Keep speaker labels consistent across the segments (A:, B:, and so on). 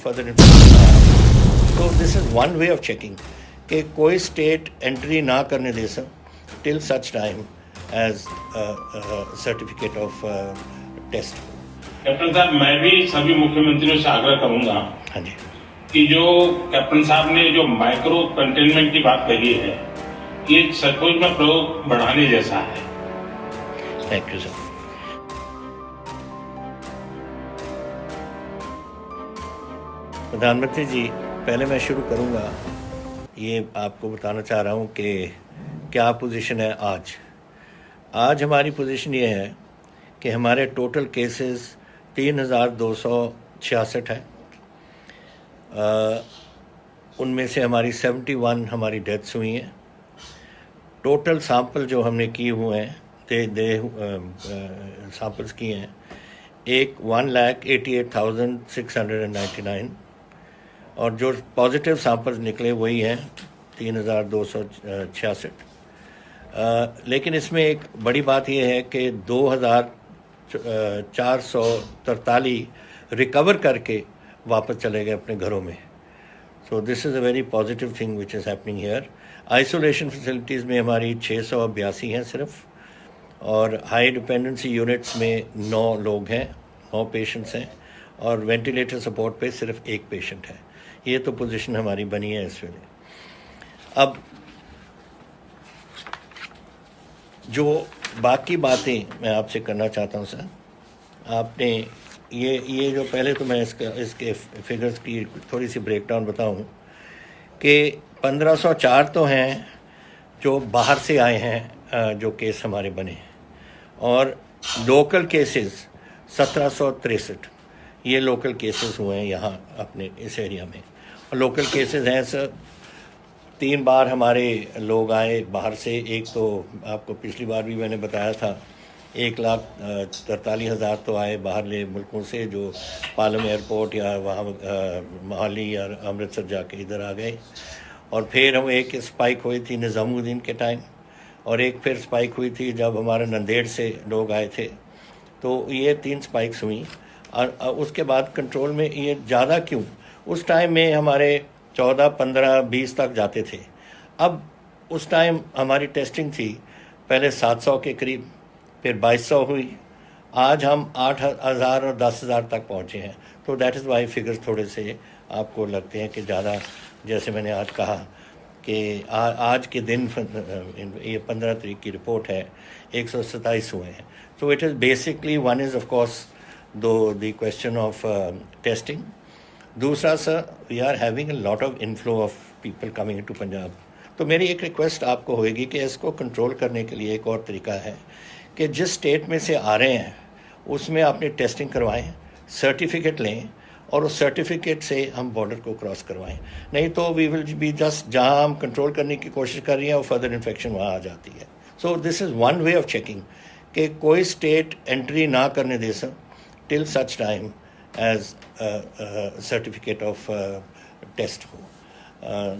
A: further information. So this is one way of checking कि कोई state entry ना करने दे सक till such time as certificate of test.
B: Captain साहब, मैं भी सभी मुख्यमंत्रियों से आग्रह करूंगा,
A: हाँ जी,
B: कि जो कैप्टन साहब ने जो माइक्रो कंटेनमेंट की बात कही है, ये सचमुच में प्रयोग बढ़ाने जैसा है।
A: Thank you sir. प्रधानमंत्री जी, पहले मैं शुरू करूंगा, ये आपको बताना चाह रहा हूँ कि क्या पोजीशन है आज हमारी पोजीशन ये है कि हमारे टोटल केसेस 3266 है। उनमें से हमारी 71 हमारी डेथ्स हुई हैं। टोटल सैंपल जो हमने किए हुए हैं सैंपल्स किए हैं 1,88,699 और जो पॉजिटिव सैंपल्स निकले वही हैं 3,266। लेकिन इसमें एक बड़ी बात यह है कि 2,443 रिकवर करके वापस चले गए अपने घरों में। सो this is a very positive thing which is happening here. Isolation facilities में हमारी 682 हैं सिर्फ, और हाई डिपेंडेंसी यूनिट्स में 9 लोग हैं, 9 पेशेंट्स हैं, और वेंटिलेटर सपोर्ट पे सिर्फ 1 पेशेंट है। ये तो पोजीशन हमारी बनी है इस वेले। अब जो बाकी बातें मैं आपसे करना चाहता हूँ सर, आपने ये जो पहले तो मैं इसके फिगर्स की थोड़ी सी ब्रेकडाउन बताऊँ कि 1504 तो हैं जो बाहर से आए हैं जो केस हमारे बने, और लोकल केसेस 1763 ये लोकल केसेस हुए हैं यहाँ अपने इस एरिया में। और लोकल केसेस हैं सर, 3 बार हमारे लोग आए बाहर से। एक तो आपको पिछली बार भी मैंने बताया था 1,43,000 तो आए बाहरले मुल्कों से, जो पालम एयरपोर्ट या वहाँ मोहाली या अमृतसर जाके इधर आ गए। और फिर हम एक स्पाइक हुई थी निज़ामुद्दीन के टाइम, और एक फिर स्पाइक हुई थी जब हमारे नंदेड़ से लोग आए थे। तो ये 3 स्पाइक्स हुई, और उसके बाद कंट्रोल में ये ज़्यादा क्यों, उस टाइम में हमारे 14, 15, 20 तक जाते थे। अब उस टाइम हमारी टेस्टिंग थी पहले 700 के करीब, फिर 2200 हुई, आज हम 8,000 और 10,000 तक पहुँचे हैं। तो दैट इज़ वाई फिगर्स थोड़े से आपको लगते हैं कि ज़्यादा, जैसे मैंने आज कहा कि आज के दिन ये 15 तारीख की रिपोर्ट है 127 हुए हैं। So it is basically one is of course the question of testing. दूसरा sir, we are having a lot of inflow of people coming to Punjab. तो मेरी एक रिक्वेस्ट आपको होएगी कि इसको कंट्रोल करने के लिए एक और तरीका है कि जिस स्टेट में से आ रहे हैं उसमें आपने टेस्टिंग करवाएं, सर्टिफिकेट लें, और उस सर्टिफिकेट से हम बॉर्डर को क्रॉस करवाएं। नहीं तो वी विल बी जस्ट, जहां हम कंट्रोल करने की कोशिश कर रही हैं वो फर्दर इन्फेक्शन वहाँ आ जाती है। So this is one way of checking कि कोई स्टेट एंट्री ना करने दे सक till such time as certificate of test हो।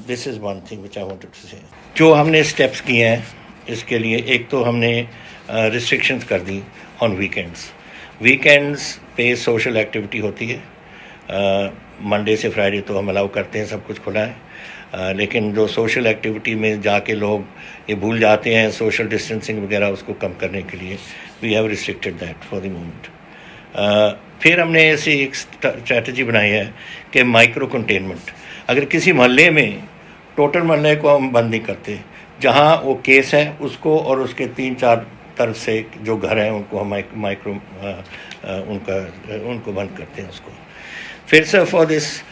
A: This is one thing which I wanted to say. जो हमने स्टेप्स किए हैं इसके लिए, एक तो हमने रिस्ट्रिक्शंस कर दी ऑन वीकेंड्स पे सोशल एक्टिविटी होती है। मंडे से फ्राइडे तो हम अलाउ करते हैं, सब कुछ खुला है, लेकिन जो सोशल एक्टिविटी में जाके लोग ये भूल जाते हैं सोशल डिस्टेंसिंग वगैरह, उसको कम करने के लिए we have restricted that for the moment. फिर हमने ऐसी एक स्ट्रैटेजी बनाई है कि माइक्रो कंटेनमेंट। अगर किसी मोहल्ले में, टोटल मोहल्ले को हम बंद नहीं करते, जहाँ वो केस है उसको और उसके 3-4 तरफ से जो घर हैं उनको हम माइक्रो उनको बंद करते हैं उसको। फिर से फॉर दिस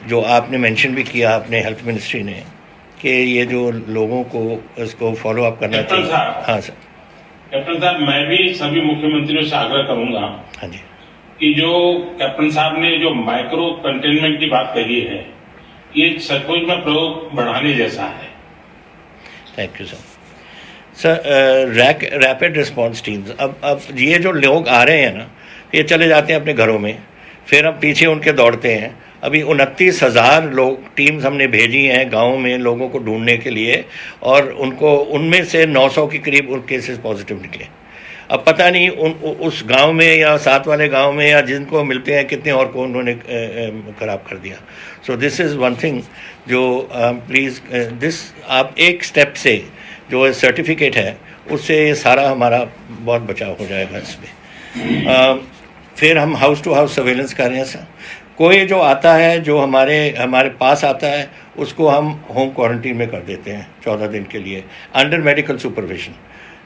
A: जो आपने मेंशन भी किया अपने हेल्थ मिनिस्ट्री ने कि ये जो लोगों को इसको फॉलो अप करना चाहिए। हाँ सर।
B: कैप्टन साहब, मैं भी सभी मुख्यमंत्रियों से आग्रह करूंगा,
A: हाँ जी,
B: कि जो कैप्टन साहब ने जो माइक्रो कंटेनमेंट की बात कही है, ये सचमुच में प्रयोग बढ़ाने जैसा है।
A: Thank you sir. Sir, rapid response teams, अब ये जो लोग आ रहे हैं ना, ये चले जाते हैं अपने घरों में, फिर हम पीछे उनके दौड़ते हैं। अभी 29,000 लोग टीम्स हमने भेजी हैं गाँव में लोगों को ढूंढने के लिए, और उनमें से 900 के करीब केसेस पॉजिटिव निकले। अब पता नहीं उस गांव में या साथ वाले गांव में या जिनको मिलते हैं कितने और को उन्होंने खराब कर दिया। सो दिस इज़ वन थिंग जो प्लीज़ दिस आप एक स्टेप से जो सर्टिफिकेट है उससे ये सारा हमारा बहुत बचाव हो जाएगा इसमें। फिर हम हाउस टू हाउस सर्वेलेंस कर रहे हैं सर। कोई जो आता है जो हमारे पास आता है उसको हम होम क्वारंटीन में कर देते हैं 14 दिन के लिए अंडर मेडिकल सुपरविजन,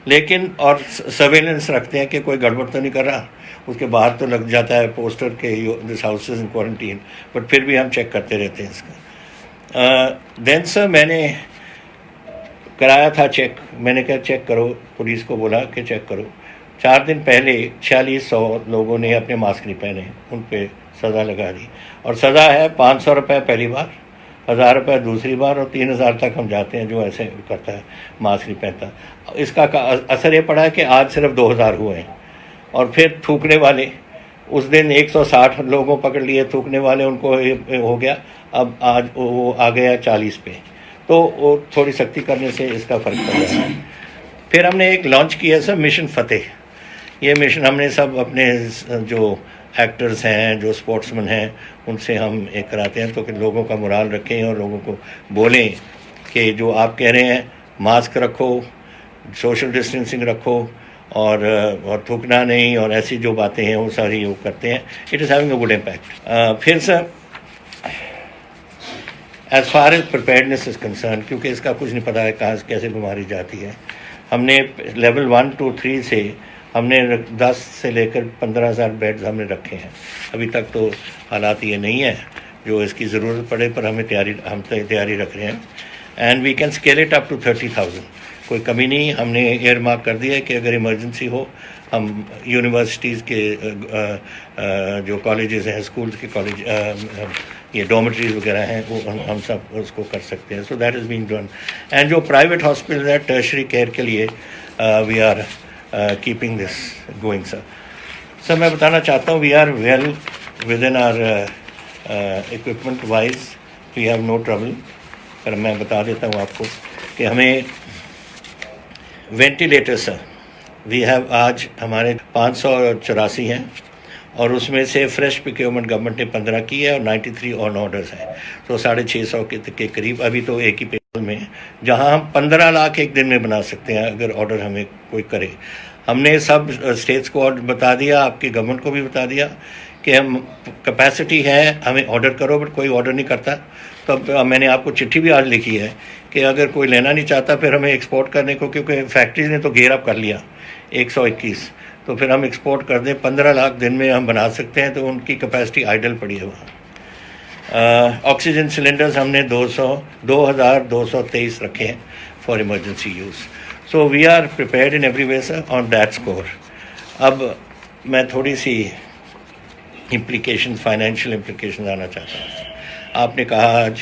A: लेकिन और सर्वेलेंस रखते हैं कि कोई गड़बड़ तो नहीं कर रहा। उसके बाहर तो लग जाता है पोस्टर के this house is in quarantine, but फिर भी हम चेक करते रहते हैं इसका। देन सर मैंने कराया था चेक, मैंने कहा चेक करो, पुलिस को बोला कि चेक करो। 4 दिन पहले 4600 लोगों ने अपने मास्क नहीं पहने, उन पर सज़ा लगा दी, और सज़ा है 500 रुपये पहली बार, 1000 रुपये दूसरी बार, और 3000 तक हम जाते हैं जो ऐसे करता है मास्क नहीं पहनता। इसका असर ये पड़ा है कि आज सिर्फ 2000 हुए हैं। और फिर थूकने वाले, उस दिन 160 लोगों पकड़ लिए थूकने वाले, उनको हो गया, अब आज वो आ गया 40 पे। तो वो थोड़ी सख्ती करने से इसका फ़र्क पड़ रहा है। फिर हमने एक लॉन्च किया सर मिशन फ़तेह। ये मिशन हमने सब अपने जो एक्टर्स हैं, जो स्पोर्ट्समैन हैं, उनसे हम एक कराते हैं, तो कि लोगों का मोराल रखें और लोगों को बोलें कि जो आप कह रहे हैं मास्क रखो, सोशल डिस्टेंसिंग रखो, और थूकना नहीं, और ऐसी जो बातें हैं वो सारी वो करते हैं। It is having a good impact. फिर sir as far as preparedness is concern, क्योंकि इसका कुछ नहीं पता है कहाँ से कैसे बीमारी जाती है। हमने लेवल 1 to 3 से हमने 10 से लेकर 15,000 बेड्स हमने रखे हैं। अभी तक तो हालात ये नहीं है, जो इसकी ज़रूरत पड़े पर हम तैयारी रख रहे हैं। And we can scale it up to 30,000, कोई कमी नहीं। हमने एयर मार्क कर दिया है कि अगर इमरजेंसी हो हम यूनिवर्सिटीज़ के जो कॉलेजेस हैं, स्कूल्स के कॉलेज, ये डॉर्मेटरीज वगैरह हैं, वो हम सब उसको कर सकते हैं। So that is being done. And जो प्राइवेट हॉस्पिटल है टर्शरी केयर के लिए we are keeping this going sir. Sir मैं बताना चाहता हूँ we are well within our equipment wise, we have no trouble. पर मैं बता देता हूँ आपको कि हमें वेंटिलेटर सर वी हैव आज हमारे 584 हैं, और उसमें से फ्रेश प्रोक्योरमेंट गवर्नमेंट ने 15 की है और 93 ऑन ऑर्डर्स हैं। तो 650 के करीब अभी तो एक ही पेपर में है, जहां हम 15 लाख एक दिन में बना सकते हैं अगर ऑर्डर हमें कोई करे। हमने सब स्टेट्स को बता दिया, आपकी गवर्नमेंट को भी बता दिया कि हम कैपेसिटी है, हमें ऑर्डर करो, बट कोई ऑर्डर नहीं करता। तो अब मैंने आपको चिट्ठी भी आज लिखी है कि अगर कोई लेना नहीं चाहता फिर हमें एक्सपोर्ट करने को, क्योंकि फैक्ट्रीज ने तो गेयर अप कर लिया 121, तो फिर हम एक्सपोर्ट कर दें। 15 लाख दिन में हम बना सकते हैं, तो उनकी कैपेसिटी आइडल पड़ी है वहाँ। ऑक्सीजन सिलेंडर्स हमने 2223 रखे हैं for emergency use. So we are prepared in every way sir on that score. अब मैं थोड़ी सी फाइनेंशियल इम्प्लीकेशन आना चाहता हूँ। आपने कहा आज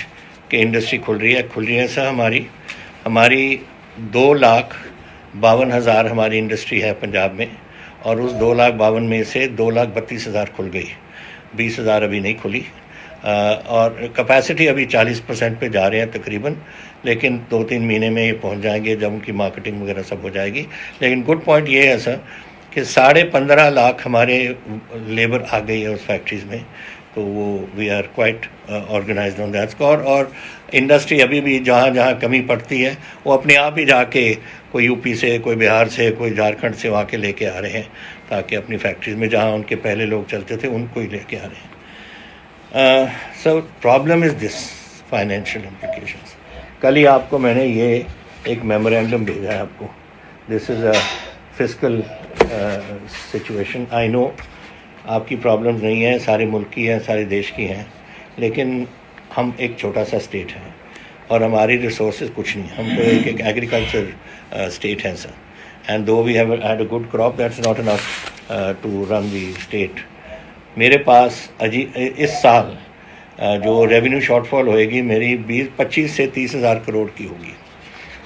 A: कि इंडस्ट्री खुल रही है सर। हमारी 2,52,000 हमारी इंडस्ट्री है पंजाब में, और उस 2,52,000 में से 2,32,000 खुल गई, 20,000 अभी नहीं खुली। और कैपेसिटी अभी 40% पे जा रहे हैं तकरीबन, लेकिन 2-3 महीने में ये पहुंच जाएंगे जब उनकी मार्केटिंग वगैरह सब हो जाएगी। लेकिन गुड पॉइंट ये है सर कि 15.5 लाख हमारे लेबर आ गई है उस फैक्ट्रीज़ में, तो वो we are quite organized on that score. और इंडस्ट्री अभी भी जहाँ जहाँ कमी पड़ती है वो अपने आप ही जाके कोई यूपी से, कोई बिहार से, कोई झारखंड से वहाँ के लेके आ रहे हैं, ताकि अपनी फैक्ट्रीज में जहाँ उनके पहले लोग चलते थे उनको ही लेके आ रहे हैं। So problem is this financial implications. कल ही आपको मैंने ये एक मेमोरेंडम भेजा है आपको। This is a fiscal situation. I know आपकी प्रॉब्लम्स नहीं है, सारे मुल्क की हैं, सारे देश की हैं, लेकिन हम एक छोटा सा स्टेट हैं और हमारी रिसोर्सेज कुछ नहीं। हम तो एक एग्रीकल्चर स्टेट हैं sir, and though we have had a good crop that's not enough to run the state. मेरे पास इस साल जो रेवेन्यू शॉर्टफॉल होएगी मेरी 25 से 30 हज़ार करोड़ की होगी।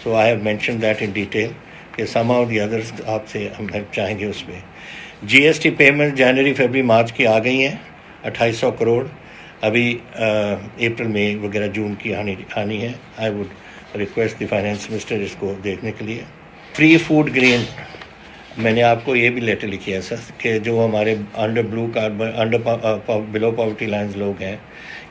A: So I have mention that in detail कि सम ऑफ द अदर्स आपसे हम हेल्प चाहेंगे उसमें। जीएसटी पेमेंट जनवरी फरवरी मार्च की आ गई हैं 2800 करोड़, अभी अप्रैल मई वगैरह जून की आनी है। I would request the finance minister इसको देखने के लिए। फ्री फूड ग्रेन मैंने आपको ये भी लेटर लिखी है सर कि जो हमारे under blue card under below poverty lines लोग हैं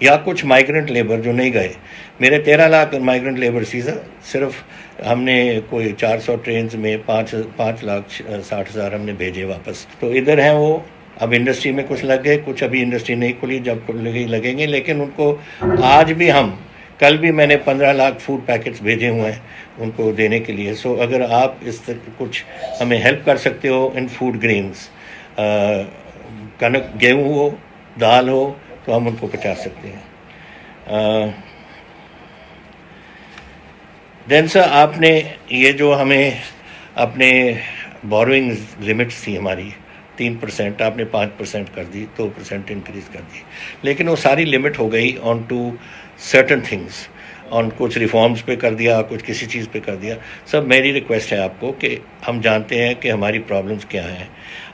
A: या कुछ माइग्रेंट लेबर जो नहीं गए, मेरे 13 लाख माइग्रेंट लेबर थी सर, सिर्फ हमने कोई 400 ट्रेन में 5,60,000 हमने भेजे वापस। तो इधर हैं वो, अब इंडस्ट्री में कुछ लग गए, कुछ अभी इंडस्ट्री नहीं खुली, जब खुलेगी लगेंगे, लेकिन उनको आज भी हम, कल भी मैंने 15 लाख फूड पैकेट्स भेजे हुए हैं उनको देने के लिए। सो अगर आप इस कुछ हमें हेल्प कर सकते हो इन फूड ग्रेन्स, कनक गेहूँ हो, दाल हो, तो हम उनको पहुँचा सकते हैं। देन सर आपने ये जो हमें अपने बोरोइंग लिमिट्स थी हमारी 3%, आपने 5% कर दी, 2% इंक्रीज़ कर दी, लेकिन वो सारी लिमिट हो गई on to certain things, on कुछ रिफॉर्म्स पे कर दिया, कुछ किसी चीज़ पे कर दिया। सब मेरी रिक्वेस्ट है आपको कि हम जानते हैं कि हमारी प्रॉब्लम्स क्या हैं।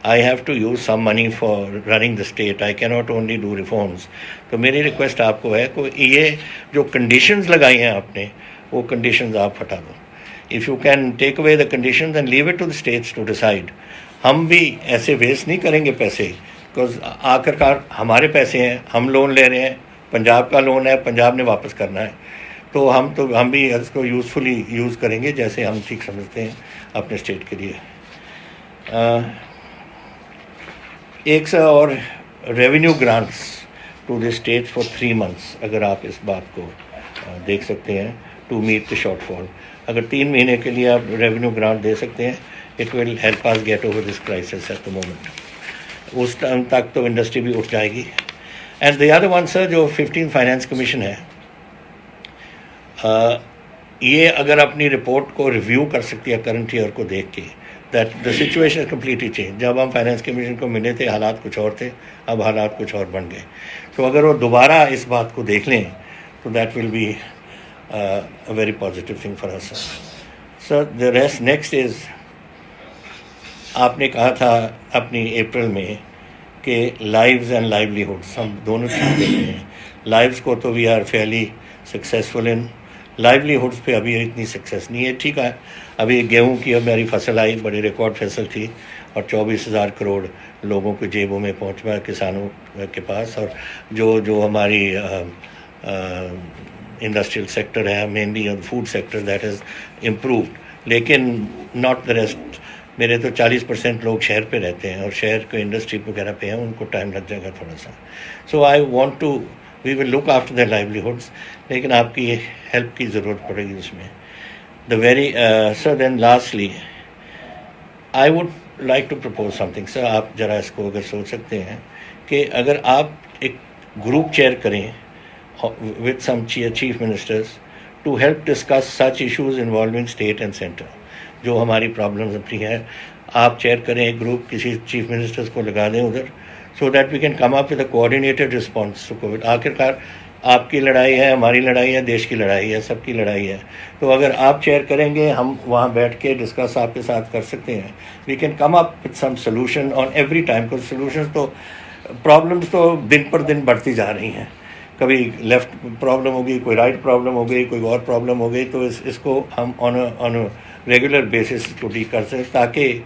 A: I have to use some money for running the state, I can not only do reforms. तो मेरी रिक्वेस्ट आपको है कि ये जो कंडीशंस लगाई हैं आपने, वो कंडीशंस आप हटा दो। If you can take away the conditions and leave it to the states to decide. हम भी ऐसे वेस्ट नहीं करेंगे पैसे, बिकॉज आखिरकार हमारे पैसे हैं, हम लोन ले रहे हैं, पंजाब का लोन है, पंजाब ने वापस करना है, तो हम भी इसको यूज़फुली यूज़ करेंगे जैसे हम ठीक समझते हैं अपने स्टेट के लिए। एक सा और revenue grants to the state for 3 months, अगर आप इस बात को देख सकते हैं, टू मीट द शॉर्टफॉल। अगर 3 महीने के लिए आप रेवेन्यू ग्रांट दे सकते हैं, it will help us get over this crisis at the moment. उस टाइम तक तो इंडस्ट्री भी उठ जाएगी। And the other one sir, जो 15 फाइनेंस कमीशन है, ये अगर अपनी रिपोर्ट को रिव्यू कर सकती है करंट ईयर को देख के, that the situation completely change. जब हम फाइनेंस कमीशन को मिले थे हालात कुछ और थे, अब हालात कुछ और बन गए। तो अगर वो दोबारा इस बात को देख लें तो that will be a very positive thing for us. So the rest next is, आपने कहा था अपनी अप्रैल में कि लाइव्स एंड लाइवलीहुड्स हम दोनों चीज़ देखते हैं। लाइव्स को तो we are fairly successful in, livelihoods पे अभी इतनी सक्सेस नहीं है। ठीक है, अभी गेहूं की हमारी फसल आई, बड़ी रिकॉर्ड फसल थी, और 24,000 करोड़ लोगों के जेबों में पहुँच गया, किसानों के पास। और जो हमारी इंडस्ट्रियल सेक्टर है, mainly on food sector, that is improved, लेकिन नॉट द रेस्ट। मेरे तो 40% लोग शहर पे रहते हैं और शहर के इंडस्ट्री वगैरह पे हैं, उनको टाइम लग जाएगा थोड़ा सा। So I want to, we will look after their livelihoods, लेकिन आपकी हेल्प की ज़रूरत पड़ेगी उसमें। The very sir, then lastly I would like to propose something sir, आप ज़रा इसको अगर सोच सकते हैं कि अगर आप एक ग्रुप चेयर करें with some chief ministers to help discuss such issues involving state and center, जो हमारी प्रॉब्लम्स अपनी हैं, आप चेयर करें एक ग्रुप, किसी चीफ मिनिस्टर्स को लगा दें उधर, so that we can come up with a coordinated response to COVID. आखिरकार आपकी लड़ाई है, हमारी लड़ाई है, देश की लड़ाई है, सबकी लड़ाई है। तो अगर आप चेयर करेंगे, हम वहाँ बैठ के डिस्कस आपके साथ कर सकते हैं। We can come up with some solution on every time, because solution तो, प्रॉब्लम्स तो दिन पर दिन बढ़ती जा रही हैं। कभी लेफ्ट प्रॉब्लम होगी, कोई राइट प्रॉब्लम हो गई, कोई और प्रॉब्लम हो गई, तो इसको हम ऑन अ रेगुलर बेसिस को डील कर सकें, ताकि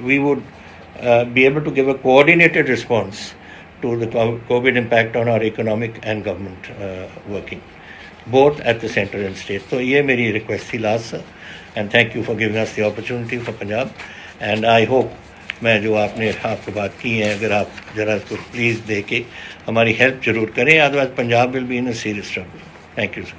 A: we would be able to give a coordinated response to the COVID impact on our economic and government working both at the centre and state. तो ये मेरी रिक्वेस्ट थी last sir, and thank you for giving us the opportunity for Punjab. And I hope, मैं जो आपने आपको बात की है, अगर आप ज़रा इसको प्लीज़ दे के हमारी हेल्प जरूर करें, otherwise Punjab will be in a serious trouble. Thank you sir.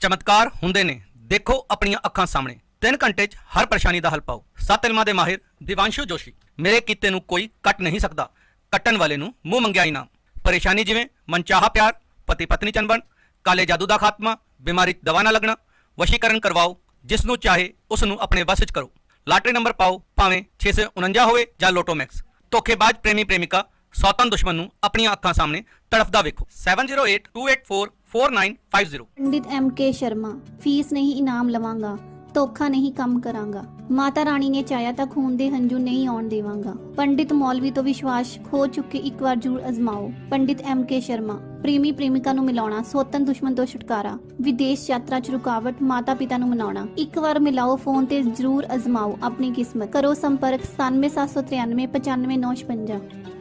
C: चमत्कार ਹੁੰਦੇ ਨੇ, ਦੇਖੋ ਆਪਣੀਆਂ ਅੱਖਾਂ ਸਾਹਮਣੇ। 3 ਘੰਟੇ 'ਚ ਹਰ ਪਰੇਸ਼ਾਨੀ ਦਾ ਹੱਲ ਪਾਓ। 7 ਇਲਮਾਂ ਦੇ ਮਾਹਿਰ ਦਿਵਾਂਸ਼ੂ ਜੋਸ਼ੀ। ਮੇਰੇ ਕੀਤੇ ਨੂੰ ਕੋਈ ਕੱਟ ਨਹੀਂ ਸਕਦਾ, ਕੱਟਣ ਵਾਲੇ ਨੂੰ ਮੂੰਹ ਮੰਗਿਆ ਇਨਾਮ। ਪਰੇਸ਼ਾਨੀ ਜਿਵੇਂ ਮਨਚਾਹਾ ਪਿਆਰ, ਪਤੀ ਪਤਨੀ ਚੰਬਣ, ਕਾਲੇ ਜਾਦੂ ਦਾ ਖਾਤਮਾ, ਬਿਮਾਰੀ 'ਚ ਦਵਾ ਨਾ ਲੱਗਣਾ, ਵਸ਼ੀਕਰਨ ਕਰਵਾਓ, ਜਿਸ ਨੂੰ ਚਾਹੇ ਉਸ ਨੂੰ ਆਪਣੇ ਵਸ 'ਚ ਕਰੋ। ਲਾਟਰੀ ਨੰਬਰ ਪਾਓ, ਭਾਵੇਂ 649 ਹੋਵੇ ਜਾਂ ਲੋਟੋ ਮੈਕਸ। ਧੋਖੇਬਾਜ਼ ਪ੍ਰੇਮੀ ਪ੍ਰੇਮਿਕਾ, ਸੌਤਨ ਦੁਸ਼ਮਣ ਨੂੰ ਆਪਣੀਆਂ ਅੱਖਾਂ ਸਾਹਮਣੇ ਤੜਫਦਾ ਵੇਖੋ। 7082844950।
D: पंडित MK शर्मा, फीस नहीं इनाम लवांगा। ਧੋਖਾ ਨਹੀਂ ਕੰਮ ਕਰਾਂਗਾ। ਮਾਤਾ ਰਾਣੀ ਨੇ ਚਾਹਿਆ ਤਾਂ ਖੂਨ ਦੇ ਹੰਝੂ ਨਹੀਂ ਆਉਣ ਦੇਵਾਂਗਾ। ਪੰਡਿਤ ਮੌਲਵੀ ਤੋਂ ਵਿਸ਼ਵਾਸ ਖੋ ਚੁੱਕੇ ਇੱਕ ਵਾਰ ਜ਼ਰੂਰ ਅਜ਼ਮਾਓ। ਪੰਡਿਤ MK ਸ਼ਰਮਾ। ਪ੍ਰੇਮੀ ਪ੍ਰੇਮਿਕਾ ਨੂੰ ਮਿਲਾਉਣਾ, ਸੌਤਨ ਦੁਸ਼ਮਣ ਤੋਂ ਛੁਟਕਾਰਾ, ਵਿਦੇਸ਼ ਯਾਤਰਾ 'ਚ ਰੁਕਾਵਟ, ਮਾਤਾ ਪਿਤਾ ਨੂੰ ਮਨਾਉਣਾ। ਇੱਕ ਵਾਰ ਮਿਲਾਓ, ਫੋਨ ਤੇ ਜ਼ਰੂਰ ਅਜ਼ਮਾਓ ਆਪਣੀ ਕਿਸਮਤ। ਕਰੋ ਸੰਪਰਕ 97 793 95 956।